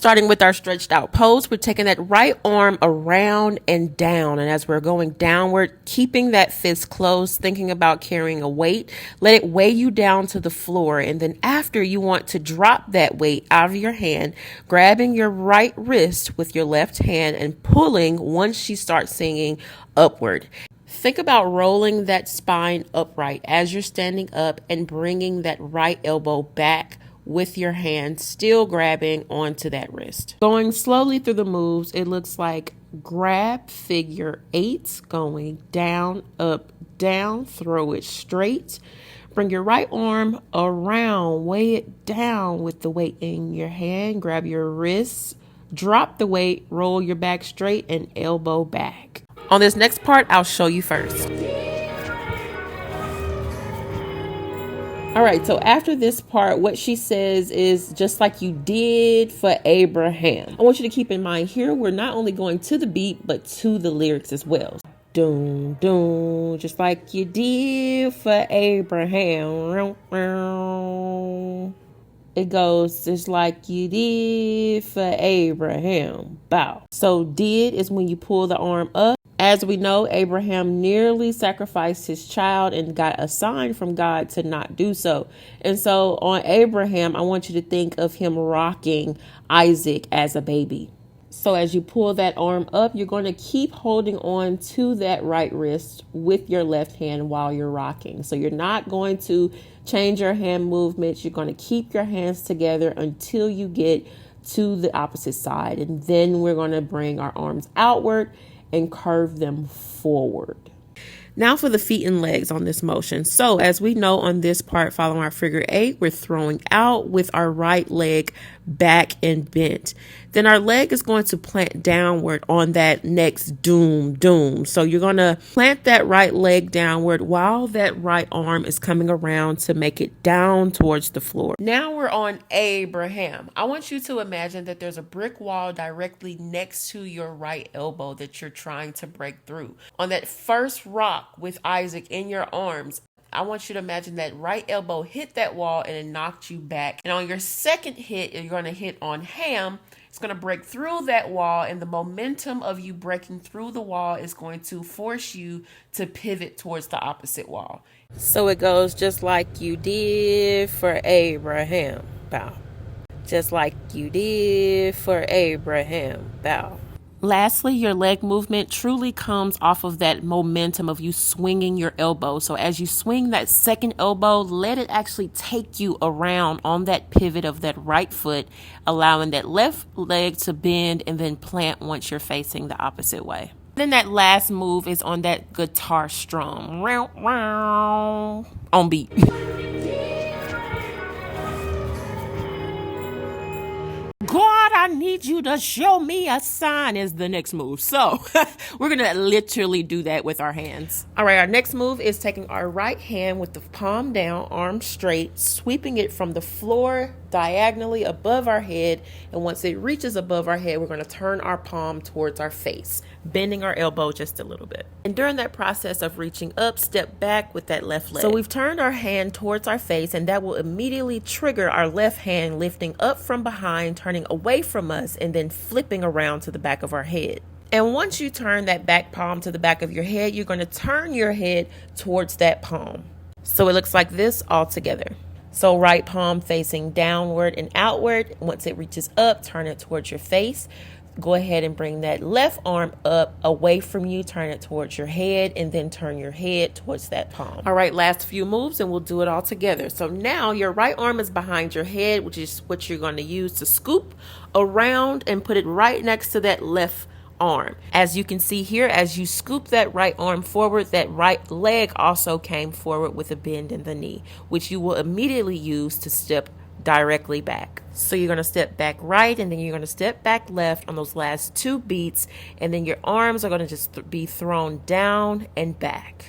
Starting with our stretched out pose, we're taking that right arm around and down. And as we're going downward, keeping that fist closed, thinking about carrying a weight, let it weigh you down to the floor. And then after, you want to drop that weight out of your hand, grabbing your right wrist with your left hand and pulling once she starts singing upward. Think about rolling that spine upright as you're standing up and bringing that right elbow back with your hand still grabbing onto that wrist. Going slowly through the moves, it looks like grab figure 8, going down, up, down, throw it straight. Bring your right arm around, weigh it down with the weight in your hand, grab your wrists, drop the weight, roll your back straight and elbow back. On this next part, I'll show you first. All right, so after this part, what she says is just like you did for Abraham. I want you to keep in mind here, we're not only going to the beat, but to the lyrics as well. Doom, doom, just like you did for Abraham. It goes just like you did for Abraham. Bow. So did is when you pull the arm up. As we know, Abraham nearly sacrificed his child and got a sign from God to not do so. And so on Abraham, I want you to think of him rocking Isaac as a baby. So as you pull that arm up, you're going to keep holding on to that right wrist with your left hand while you're rocking. So you're not going to change your hand movements. You're going to keep your hands together until you get to the opposite side. And then we're going to bring our arms outward and curve them forward. Now for the feet and legs on this motion. So as we know on this part, following our figure 8, we're throwing out with our right leg back and bent. Then our leg is going to plant downward on that next doom, doom. So you're going to plant that right leg downward while that right arm is coming around to make it down towards the floor. Now we're on Abraham. I want you to imagine that there's a brick wall directly next to your right elbow that you're trying to break through. On that first rock with Isaac in your arms, I want you to imagine that right elbow hit that wall and it knocked you back. And on your second hit, you're going to hit on Ham. It's going to break through that wall, and the momentum of you breaking through the wall is going to force you to pivot towards the opposite wall. So it goes just like you did for Abraham. Bow. Just like you did for Abraham. Bow. Lastly, your leg movement truly comes off of that momentum of you swinging your elbow. So as you swing that second elbow, let it actually take you around on that pivot of that right foot, allowing that left leg to bend and then plant once you're facing the opposite way. Then that last move is on that guitar strum. On beat. God, I need you to show me a sign is the next move. So we're going to literally do that with our hands. All right, our next move is taking our right hand with the palm down, arm straight, sweeping it from the floor diagonally above our head. And once it reaches above our head, we're going to turn our palm towards our face, bending our elbow just a little bit. And during that process of reaching up, step back with that left leg. So we've turned our hand towards our face, and that will immediately trigger our left hand lifting up from behind, turning away from us, and then flipping around to the back of our head. And once you turn that back palm to the back of your head, you're going to turn your head towards that palm. So it looks like this all together. So right palm facing downward and outward. Once it reaches up, turn it towards your face. Go ahead and bring that left arm up away from you, turn it towards your head, and then turn your head towards that palm. All right, last few moves and we'll do it all together. So now your right arm is behind your head, which is what you're going to use to scoop around and put it right next to that left arm. As you can see here, as you scoop that right arm forward, that right leg also came forward with a bend in the knee, which you will immediately use to step directly back. So you're going to step back right, and then you're going to step back left on those last two beats, and then your arms are going to just be thrown down and back.